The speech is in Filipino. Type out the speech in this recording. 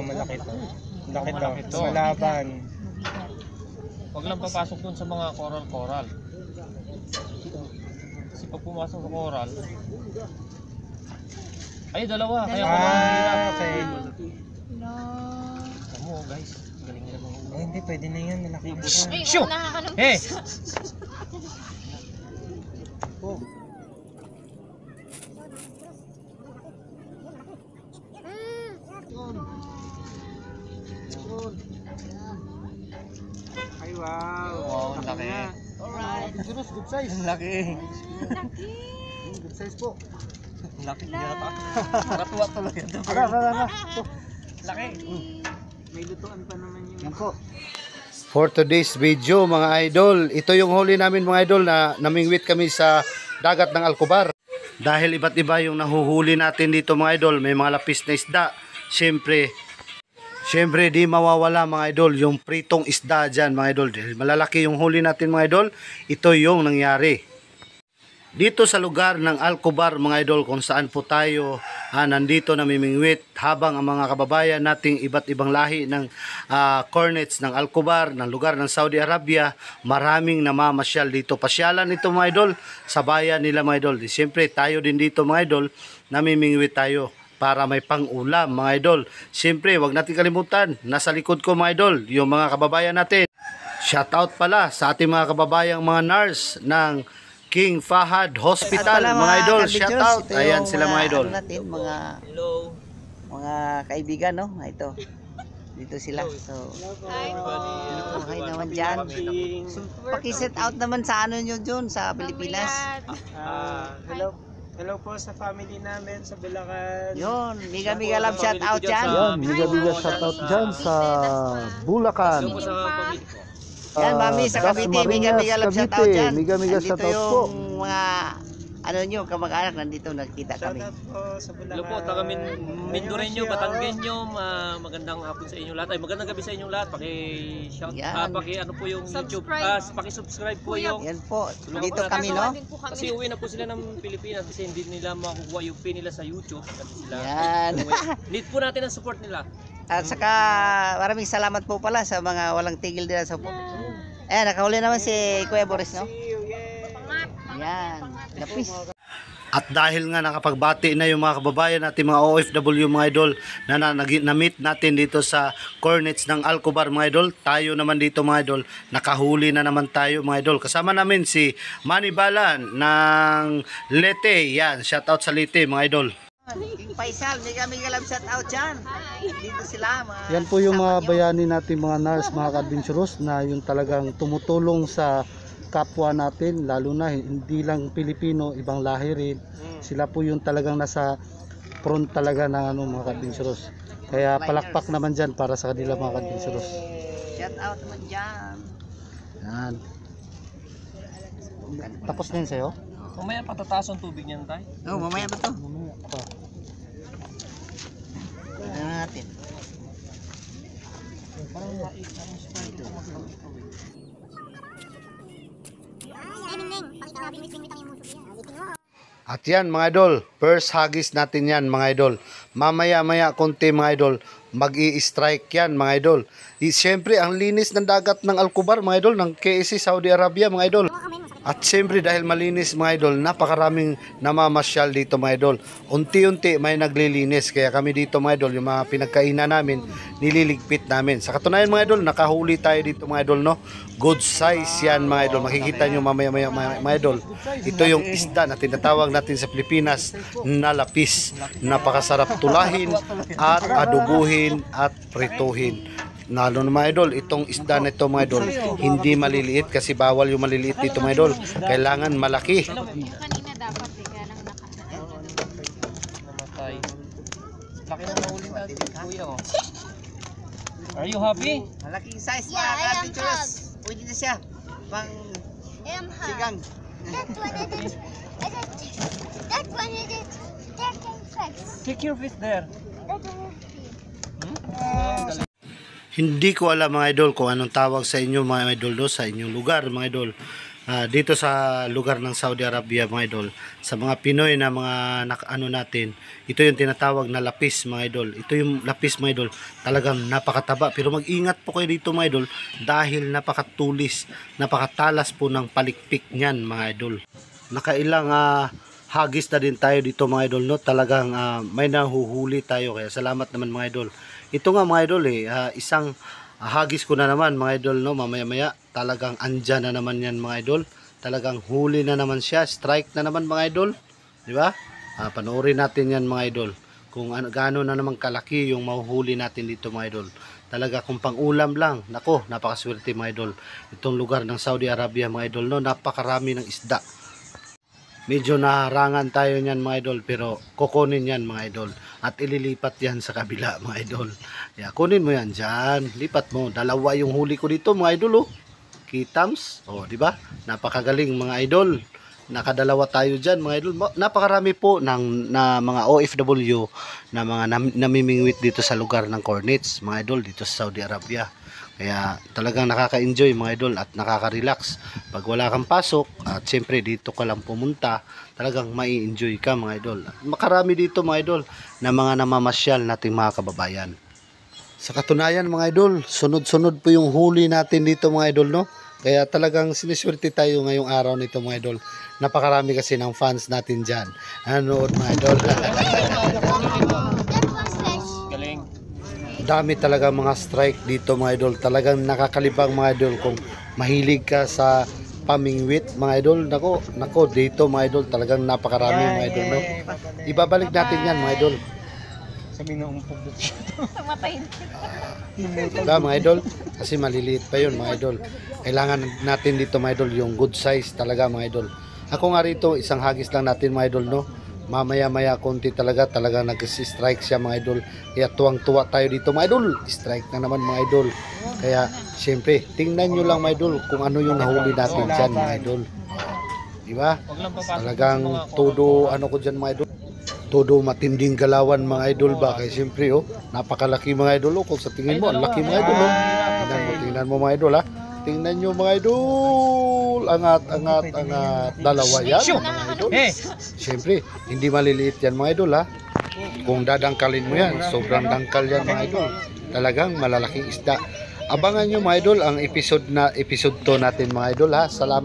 malaki to. Laki to. Malaki to. Malaban. Huwag lang papasok dun sa mga coral. Kasi pag pumasok sa coral, ay dalawa. Kaya Okay. mo guys, galing nila mo. Oh, hindi, pwede na yan. Malaki na siya. Shoo! Hey! Ay, wow. Wow, ang laki. Alright. Good size. Ang laki. Good size po. Ang laki. Nakatuwa tuloy ito. Laki. May lutuan pa naman yung... Yan po. For today's video mga idol, ito yung huli namin mga idol na namingwit kami sa dagat ng Alcobar. Dahil iba't iba yung nahuhuli natin dito mga idol, may mga lapis na isda. Siyempre di mawawala mga idol yung pritong isda dyan mga idol. Dahil malalaki yung huli natin mga idol, ito yung nangyari. Dito sa lugar ng Alcobar mga idol kung saan po tayo nandito namimingwit habang ang mga kababayan nating iba't ibang lahi ng cornets ng Alcobar, ng lugar ng Saudi Arabia, maraming namamasyal dito. Pasyalan ito mga idol sa bayan nila mga idol. Siyempre tayo din dito mga idol namimingwit tayo para may pang-ulam mga idol. Siyempre wag natin kalimutan, nasa likod ko mga idol yung mga kababayan natin. Shoutout pala sa ating mga kababayang mga nurse ng King Fahad Hospital mga idol, shout out. Ayan sila mga idol. Natin, mga kaibigan no. Ito. Dito sila. So, hi naman diyan. So, paki-set out naman sa ano niyo doon sa Pilipinas. Hello po sa family namin sa Bulacan. Yon, miga love shout out diyan. Yan, biga shout out dyan sa Bulacan. Yan, mami, sa Cavite, miga love shout out dyan. Miga shout out po. Yung mga, ano nyo, kamag-anak, nandito nakita kami. Shoutout po sa Bulacan. Hello po, taga Mindoreño, Batanggenyo, magandang hapon sa inyong lahat. Ay, magandang gabi sa inyong lahat. Paki-shout, ano po yung YouTube, paki-subscribe po yung... Yan po, dito kami, no? Kasi uwi na po sila ng Pilipinas kasi hindi nila makukuha yung pay nila sa YouTube. Kasi sila, Yan. need po natin ang support nila. At saka, maraming salamat po pala sa mga walang tigil nila sa support. Nakahuli naman si Kuya Boris, no? Yan, lapis. At dahil nga nakapagbati na yung mga kababayan natin mga OFW mga idol na-meet natin dito sa cornets ng Alcobar mga idol, tayo naman dito mga idol, nakahuli na naman tayo mga idol. Kasama namin si Manny Balan ng Leyte. Yan, shout out sa Leyte mga idol. King Faisal, miga love shout out dyan. Dito sila. Yan po yung mga bayani natin mga nurse, mga adventurous na yung talagang tumutulong sa kapwa natin, lalo na hindi lang Pilipino, ibang lahi rin. Sila po yung talagang nasa front talaga ng mga adventurous. Kaya palakpak naman dyan para sa kanila mga adventurous. Shout out naman dyan. Yan. Tapos na yun sa'yo? Mamaya patataas ang tubig niyan tayo. Oh, mamaya ba to? Mamaya pa. Ano natin? At yan mga idol, first hagis natin yan mga idol. Mamaya konti mga idol, mag-i-strike yan mga idol. Siyempre ang linis ng dagat ng Alcobar mga idol, ng KSC Saudi Arabia mga idol. At siyempre dahil malinis mga idol, napakaraming namamasyal dito mga idol. Unti-unti may naglilinis, kaya kami dito mga idol, yung mga pinagkainan namin, nililigpit namin. Sa katunayan mga idol, nakahuli tayo dito mga idol, no? Good size yan mga idol. Makikita nyo mamaya mga idol. Ito yung isda na tinatawag natin sa Pilipinas na lapis. Napakasarap tulahin at adubuhin at prituhin. Lalo na mga idol, itong isda na ito mga idol, hindi maliliit kasi bawal yung maliliit dito mga idol. Kailangan malaki. Kanina dapat kaya lang Namatay. Laki na mahuli natin, kuya oh. Are you happy? Malaking size mga ka-adventurous. Pwede na siya. Pang sigang. That one is it. Kick your fist there. Hindi ko alam mga idol kung anong tawag sa inyo mga idol do, sa inyong lugar mga idol. dito sa lugar ng Saudi Arabia mga idol, sa mga Pinoy na mga ano natin, ito yung tinatawag na lapis mga idol. Ito yung lapis mga idol, talagang napakataba, pero mag-ingat po kayo dito mga idol dahil napakatulis, napakatalas po ng palikpik niyan mga idol. Nakailang hagis na din tayo dito mga idol, no? Talagang may nahuhuli tayo, kaya salamat naman mga idol. Ito nga mga idol isang hagis ko na naman mga idol, no? Mamaya-maya talagang andyan na naman yan mga idol. Talagang huli na naman siya, strike na naman mga idol, di ba? Panoorin natin yan mga idol, kung gaano na naman kalaki yung mahuhuli natin dito mga idol. Talaga kung pang-ulam lang, nako, napakaswerte mga idol. Itong lugar ng Saudi Arabia mga idol, no? Napakarami ng isda. Medyo naharangan tayo niyan mga idol, pero kukunin yan mga idol at ililipat yan sa kabila mga idol. Kunin mo yan dyan, lipat mo. Dalawa yung huli ko dito mga idol, oh. Kitams, oh, di ba? Napakagaling mga idol. Nakadalawa tayo diyan mga idol. Napakarami po ng mga OFW na mga namimingwit dito sa lugar ng Cornets mga idol dito sa Saudi Arabia. Kaya talagang nakaka-enjoy mga idol at nakaka-relax pag wala kang pasok, at siyempre dito ka lang pumunta, talagang mai-enjoy ka mga idol. At makarami dito mga idol na mga namamasyal nating mga kababayan. Sa katunayan mga idol, sunod-sunod po yung huli natin dito mga idol, no? Kaya talagang siniswerte tayo ngayong araw nito mga idol. Napakarami kasi ng fans natin dyan. Nanonood mga idol. Galing. Dami talaga mga strike dito mga idol. Talagang nakakalibang mga idol kung mahilig ka sa pamingwit mga idol. Nako dito mga idol talagang napakarami mga idol, no? Ibabalik natin yan mga idol. Sabi na umpog dito. Matayin. Diba mga idol? Kasi maliliit pa yun mga idol. Kailangan natin dito mga idol yung good size talaga mga idol. Ako nga rito, isang hagis lang natin mga idol, no? Mamaya-maya konti talaga nag-strike siya mga idol. Kaya tuwang-tuwa tayo dito mga idol. Strike na naman mga idol. Kaya siyempre, tingnan nyo lang mga idol kung ano yung nahuli natin dyan mga idol. Diba? Talagang todo ano ko dyan mga idol. Todo matinding galawan mga idol ba, kaya siyempre napakalaki mga idol, kung sa tingin mo ang laki mga idol, tingnan mo mga idol, tingnan nyo mga idol, angat dalawa yan mga idol. Siyempre hindi maliliit yan mga idol, kung dadangkalin mo yan, sobrang dangkal yan mga idol, talagang malalaking isda. Abangan nyo mga idol ang episode 2 natin mga idol, salamat.